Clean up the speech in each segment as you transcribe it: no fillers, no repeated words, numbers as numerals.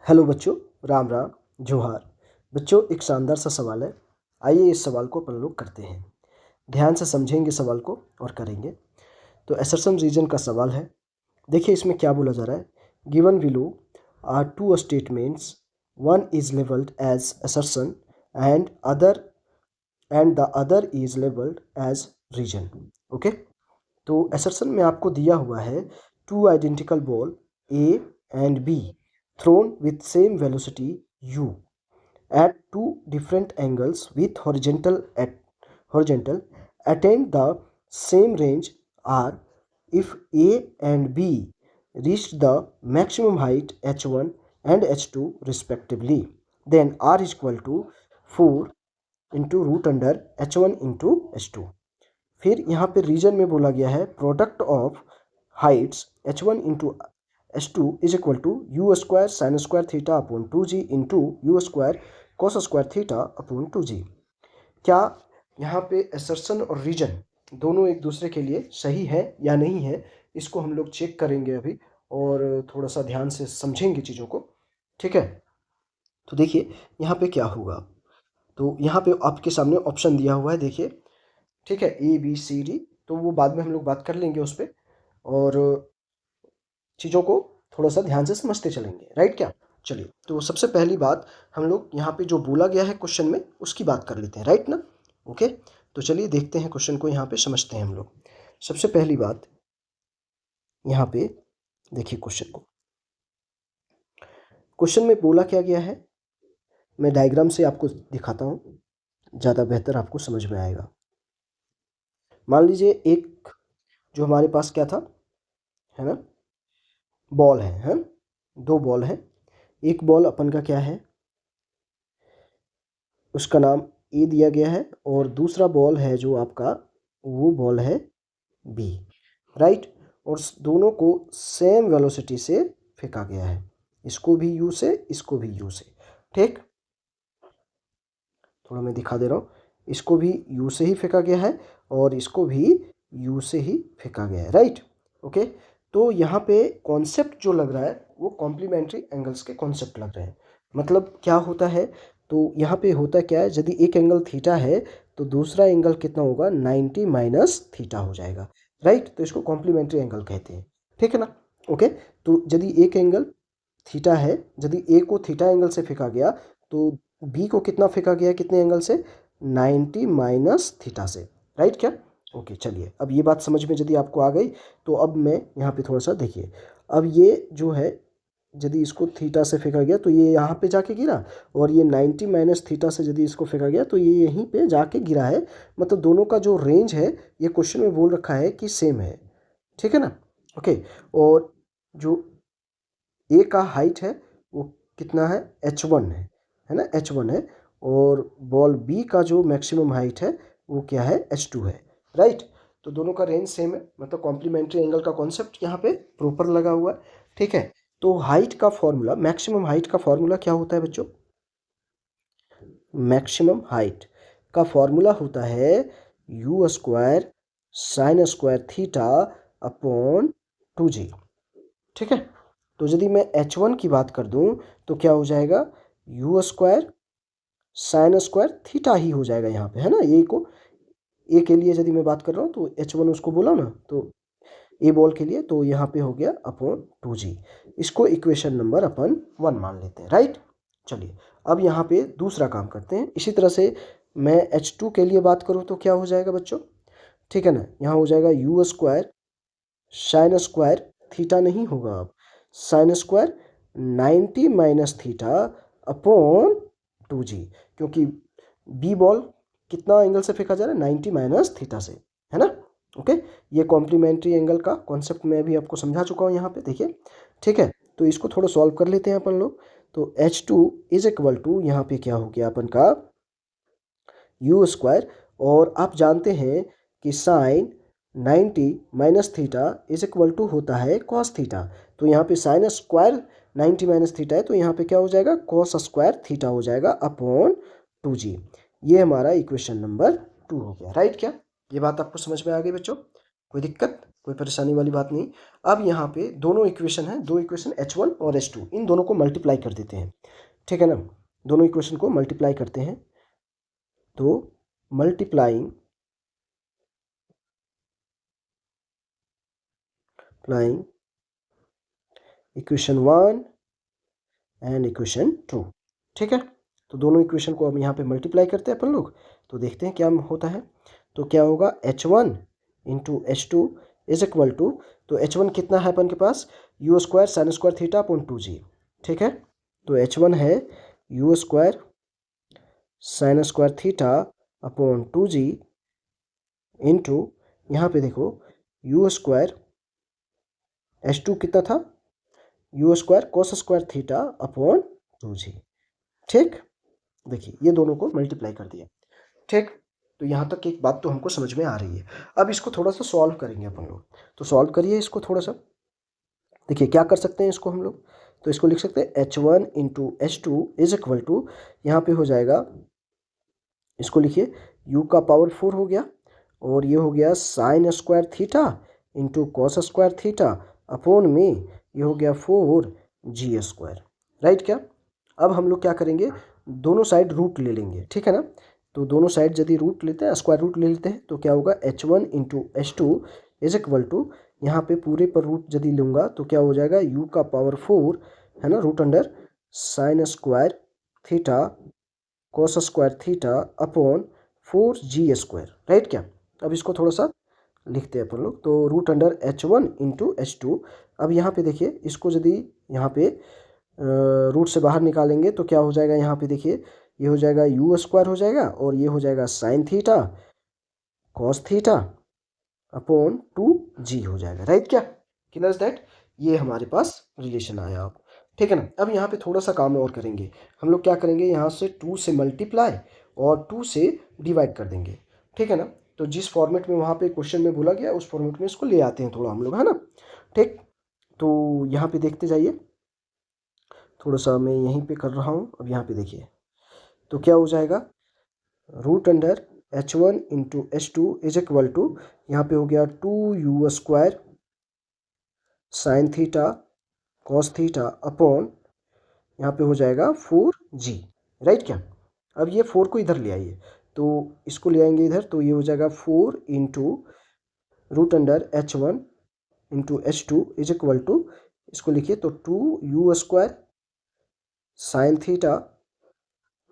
Hello बच्चों, राम राम, जोहार। बच्चों, एक शानदार सा सवाल है। आइए इस सवाल को अपन लोग करते हैं। ध्यान से समझेंगे सवाल को और करेंगे। तो असर्शन रीजन का सवाल है। देखिए इसमें क्या बोला जा रहा है। Given below are two statements, one is labelled as assertion and the other is labelled as reason. Okay, तो असर्शन में आपको दिया हुआ है two identical ball A and B thrown with same velocity u at two different angles with horizontal attain the same range r if a and b reached the maximum height h1 and h2 respectively, then r is equal to 4 into root under h1 into h2। फिर यहाँ पे reason में बोला गया है product of heights h1 into h2 is equal to u square sine square theta upon 2g into u square cos square theta upon 2g। क्या यहाँ पे असर्शन और रीजन दोनों एक दूसरे के लिए सही है या नहीं है, इसको हम लोग चेक करेंगे अभी और थोड़ा सा ध्यान से समझेंगे चीज़ों को। ठीक है, तो देखिए यहाँ पे क्या होगा। तो यहाँ पे आपके सामने ऑप्शन दिया हुआ है, देखिए। ठीक है, ए बी सी डी, तो वो बाद में हम लोग बात कर लेंगे उस पर और चीज़ों को थोड़ा सा ध्यान से समझते चलेंगे। राइट क्या? चलिए, तो सबसे पहली बात हम लोग यहाँ पे जो बोला गया है क्वेश्चन में उसकी बात कर लेते हैं। राइट ना? ओके, तो चलिए देखते हैं क्वेश्चन को, यहाँ पे समझते हैं हम लोग। सबसे पहली बात यहाँ पे देखिए क्वेश्चन में बोला क्या गया है। मैं डायग्राम से आपको दिखाता हूँ, ज़्यादा बेहतर आपको समझ में आएगा। मान लीजिए एक जो हमारे पास क्या था, है ना, बॉल है, दो बॉल है। एक बॉल अपन का क्या है, उसका नाम ए दिया गया है, और दूसरा बॉल है जो आपका, वो बॉल है बी। राइट, और दोनों को सेम वेलोसिटी से फेंका गया है, इसको भी यू से, इसको भी यू से। ठीक, थोड़ा मैं दिखा दे रहा हूँ। इसको भी यू से ही फेंका गया है और इसको भी यू से ही फेंका गया है। Right, okay. तो यहाँ पे कॉन्सेप्ट जो लग रहा है वो कॉम्प्लीमेंट्री एंगल्स के कॉन्सेप्ट लग रहे हैं। मतलब क्या होता है, तो यहाँ पे होता क्या है, यदि एक एंगल थीटा है तो दूसरा एंगल कितना होगा, 90 माइनस थीटा हो जाएगा। राइट, तो इसको कॉम्प्लीमेंट्री एंगल कहते हैं। ठीक है ना? ओके, तो यदि एक एंगल थीटा है, यदि ए को थीटा एंगल से फेंका गया तो बी को कितना फेंका गया, कितने एंगल से, 90 माइनस थीटा से। राइट क्या? ओके, चलिए अब ये बात समझ में यदि आपको आ गई तो अब मैं यहाँ पे थोड़ा सा देखिए। अब ये जो है, यदि इसको थीटा से फेंका गया तो ये यहाँ पे जाके गिरा, और ये 90 माइनस थीटा से यदि इसको फेंका गया तो ये यहीं पे जाके गिरा है। मतलब दोनों का जो रेंज है, ये क्वेश्चन में बोल रखा है कि सेम है। ठीक है ना? ओके, और जो ए का हाइट है वो कितना है, h1 है ना, h1 है, और बॉल बी का जो मैक्सिमम हाइट है वो क्या है, h2 है। राइट, तो दोनों का रेंज सेम है, मतलब कॉम्प्लीमेंट्री एंगल का कॉन्सेप्ट यहाँ पे प्रॉपर लगा हुआ है। ठीक है, तो हाइट का फॉर्मूला, मैक्सिमम हाइट का फॉर्मूला क्या होता है बच्चों, मैक्सिमम हाइट का फॉर्मूला होता है U square sine square theta upon 2g। ठीक है, तो यदि मैं h1 की बात कर दूं तो क्या हो जाएगा, U square sine square theta ही हो जाएगा यहाँ पे, है ना। ए के लिए यदि मैं बात कर रहा हूँ तो h1 उसको बोला ना, तो ए बॉल के लिए तो यहाँ पे हो गया अपॉन 2g। इसको इक्वेशन नंबर अपन 1 मान लेते हैं। राइट, चलिए अब यहाँ पे दूसरा काम करते हैं। इसी तरह से मैं h2 के लिए बात करूँ तो क्या हो जाएगा बच्चों, ठीक है ना, यहाँ हो जाएगा U square sine square theta नहीं होगा, अब sine square 90 minus theta upon 2g, क्योंकि बी बॉल कितना एंगल से फेंका जा रहा है, 90 माइनस थीटा से, है ना। ओके, ये कॉम्प्लीमेंट्री एंगल का कॉन्सेप्ट मैं अभी आपको समझा चुका हूँ यहाँ पे, देखिए। ठीक है, तो इसको थोड़ा सॉल्व कर लेते हैं अपन लोग। तो h2 इज इक्वल टू, यहाँ पे क्या हो गया अपन का, यू स्क्वायर, और आप जानते हैं कि sine 90 minus theta is equal to होता है कॉस थीटा। तो यहाँ पे साइन स्क्वायर 90 माइनस थीटा है, तो यहाँ पे क्या हो जाएगा, कॉस स्क्वायर थीटा हो जाएगा अपॉन 2g। ये हमारा इक्वेशन नंबर 2 हो गया। राइट क्या? ये बात आपको समझ में आ गई बच्चों? कोई दिक्कत, कोई परेशानी वाली बात नहीं। अब यहाँ पे दोनों इक्वेशन हैं, दो इक्वेशन H1 और H2, इन दोनों को मल्टीप्लाई कर देते हैं, ठीक है ना। दोनों इक्वेशन को मल्टीप्लाई करते हैं, तो मल्टीप्लाइंग इक्वेशन 1 एंड इक्वेशन 2, ठीक है। तो दोनों इक्वेशन को अब यहाँ पे मल्टीप्लाई करते हैं अपन लोग, तो देखते हैं क्या होता है। तो क्या होगा, H1 into H2 is equal to, तो H1 कितना है अपन के पास, U square sine square theta upon 2g, ठीक है। तो H1 है U square sine square theta upon 2g into, यहाँ पे देखो यू स्क्वायर, H2 कितना था, U square cos square theta upon 2g, ठीक। देखिए ये दोनों को मल्टीप्लाई कर दिया, ठीक। तो यहाँ तक एक बात तो हमको समझ में आ रही है। अब इसको थोड़ा सा सॉल्व करेंगे अपन लोग, तो सॉल्व करिए इसको थोड़ा सा। देखिए क्या कर सकते हैं इसको हम लोग, तो इसको लिख सकते हैं H1 into H2 is equal to, यहाँ पे हो जाएगा, इसको लिखिए u का पावर 4 हो गया, और ये हो गया sign square theta into cos square theta upon में ये हो गया 4g स्क्वायर, राइट क्या। अब हम लोग क्या करेंगे, दोनों साइड रूट ले लेंगे, ठीक है ना। तो दोनों साइड यदि रूट लेते हैं, स्क्वायर रूट ले लेते हैं, तो क्या होगा, H1 into H2 is equal to, यहाँ पे पूरे पर रूट यदि लूँगा तो क्या हो जाएगा, u का पावर 4 है ना, root under sine square theta cos square theta upon 4g square, right क्या। अब इसको थोड़ा सा लिखते हैं अपन लोग, तो root under H1 into H2। अब यहाँ पे देखिए, इसको यदि यहाँ पे रूट से बाहर निकालेंगे तो क्या हो जाएगा, यहाँ पे देखिए ये हो जाएगा यू स्क्वायर हो जाएगा, और ये हो जाएगा sign theta cos theta upon 2g हो जाएगा, राइट क्या। क्लियर दैट, ये हमारे पास रिलेशन आया अब, ठीक है ना। अब यहाँ पे थोड़ा सा काम और करेंगे हम लोग, क्या करेंगे, यहाँ से 2 से मल्टीप्लाई और 2 से डिवाइड कर देंगे, ठीक है ना। तो जिस फॉर्मेट में वहाँ पे क्वेश्चन में बोला गया उस फॉर्मेट में इसको ले आते हैं थोड़ा हम लोग, है ना, ठीक। तो यहाँ पे देखते जाइए, थोड़ा सा मैं यहीं पे कर रहा हूँ। अब यहाँ पे देखिए, तो क्या हो जाएगा, root under H1 into H2 is equal to, यहाँ पे हो गया 2u square sine theta cos theta upon, यहाँ पे हो जाएगा 4g, राइट क्या। अब ये 4 को इधर ले आइए, तो इसको ले आएंगे इधर, तो ये हो जाएगा 4 into root under H1 into H2 is equal to, इसको लिखिए तो 2u square sine theta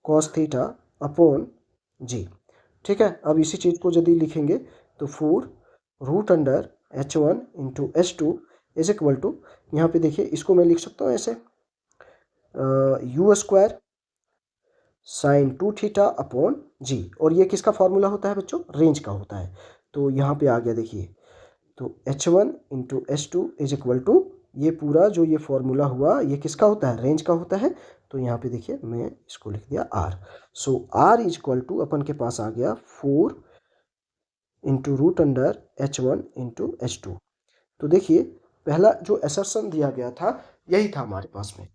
cos theta upon g, ठीक है। अब इसी चीज़ को यदि लिखेंगे तो 4 root under H1 into H2 is equal to, यहाँ पे देखिए इसको मैं लिख सकता हूँ ऐसे, यू स्क्वायर साइन 2 थीटा अपॉन जी, और ये किसका फॉर्मूला होता है बच्चों, रेंज का होता है। तो यहाँ पे आ गया देखिए, तो H1 into H2 is equal to, ये पूरा जो ये फॉर्मूला हुआ ये किसका होता है, रेंज का होता है। तो यहाँ पे देखिए मैं इसको लिख दिया R। So R is equal to अपन के पास आ गया 4 into root under H1 into H2। तो देखिए पहला जो असर्शन दिया गया था यही था हमारे पास में,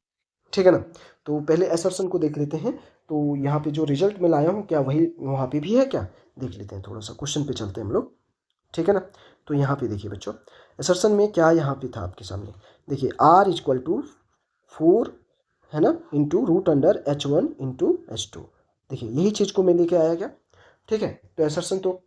ठीक है ना। तो पहले असर्शन को देख लेते हैं, तो यहाँ पे जो रिजल्ट में लाया हूँ क्या वही वहाँ पे भी है क्या, देख लेते हैं। थोड़ा सा क्वेश्चन पे चलते हैं हम लोग, ठीक है ना। तो यहाँ पे देखिए बच्चों, असर्शन में क्या यहाँ पे था आपके सामने, देखिए R इज इक्वल टू 4 है ना into root under H1 into H2। देखिए यही चीज़ को मैं लेके आया क्या, ठीक है। तो असर्शन तो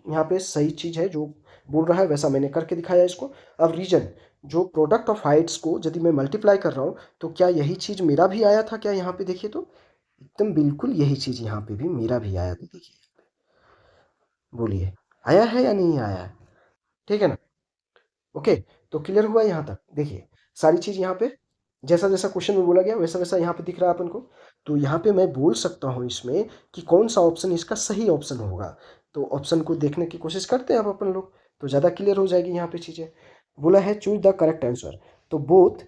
यहाँ पे सही चीज़ है, जो बोल रहा है वैसा मैंने करके दिखाया इसको। अब रीजन, जो प्रोडक्ट ऑफ हाइट्स को यदि मैं मल्टीप्लाई कर रहा हूँ तो क्या यही चीज़ मेरा भी आया था क्या, यहाँ पे देखिए तो एकदम बिल्कुल यही चीज़ यहाँ पे भी मेरा भी आया था। देखिए बोलिए आया है या नहीं आया है, ठीक है ना। ओके, तो क्लियर हुआ यहाँ तक। देखिए सारी चीज़ यहाँ पे जैसा जैसा क्वेश्चन में बोला गया वैसा वैसा यहाँ पे दिख रहा है अपन को। तो यहाँ पे मैं बोल सकता हूँ इसमें कि कौन सा ऑप्शन इसका सही ऑप्शन होगा। तो ऑप्शन को देखने की कोशिश करते हैं अब अपन लोग, तो ज़्यादा क्लियर हो जाएगी यहाँ पे चीज़ें। बोला है चूज द करेक्ट आंसर, तो बोथ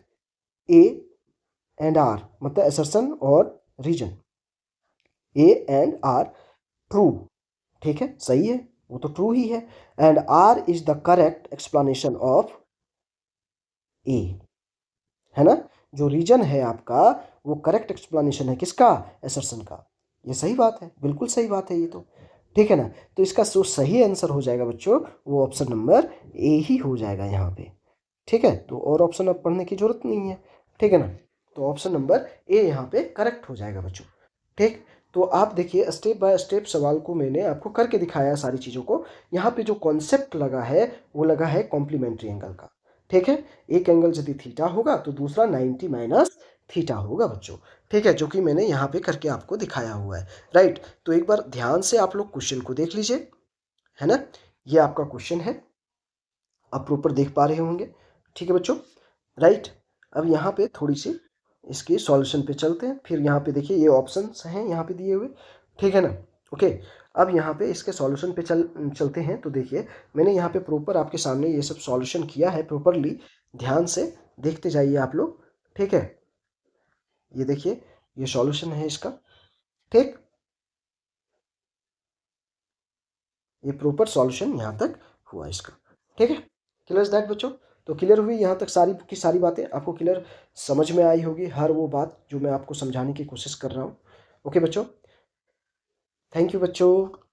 ए एंड आर, मतलब असर्शन और reason, A and R true, ठीक है, सही है, वो तो ट्रू ही है। And R is the correct explanation of A, है ना। जो रीजन है आपका वो करेक्ट एक्सप्लेनेशन है किसका, असर्शन का। ये सही बात है, बिल्कुल सही बात है ये तो, ठीक है ना। तो इसका जो सही आंसर हो जाएगा बच्चों वो ऑप्शन नंबर ए ही हो जाएगा यहाँ पे। ठीक है, तो और ऑप्शन अब पढ़ने की जरूरत नहीं है। ठीक है ना, तो ऑप्शन नंबर ए यहाँ पे करेक्ट हो जाएगा बच्चों। ठीक, तो आप देखिए स्टेप बाय स्टेप सवाल को मैंने आपको करके दिखाया है सारी चीज़ों को। यहाँ पे जो कॉन्सेप्ट लगा है वो लगा है कॉम्प्लीमेंट्री एंगल का। ठीक है, एक एंगल यदि थीटा होगा तो दूसरा 90 माइनस थीटा होगा बच्चों। ठीक है, जो कि मैंने यहाँ पे करके आपको दिखाया हुआ है। राइट, तो एक बार ध्यान से आप लोग क्वेश्चन को देख लीजिए, है ना। ये आपका क्वेश्चन है, आप प्रॉपर देख पा रहे होंगे। ठीक है बच्चों, राइट। अब यहाँ पे थोड़ी सी इसके सॉल्यूशन पे चलते हैं। फिर यहाँ पे देखिए ये ऑप्शंस हैं यहाँ पे दिए हुए, ठीक है ना। ओके, अब यहाँ पे इसके सॉल्यूशन पे चलते हैं। तो देखिए मैंने यहाँ पे प्रॉपर आपके सामने ये सब सॉल्यूशन किया है प्रॉपरली, ध्यान से देखते जाइए आप लोग। ठीक है, ये देखिए ये सॉल्यूशन है इसका। ठीक, ये प्रॉपर सॉल्यूशन यहाँ तक हुआ इसका। ठीक है, क्लियर दैट बच्चों। तो क्लियर हुई यहाँ तक सारी की सारी बातें आपको क्लियर समझ में आई होगी, हर वो बात जो मैं आपको समझाने की कोशिश कर रहा हूँ। ओके बच्चों, थैंक यू बच्चों।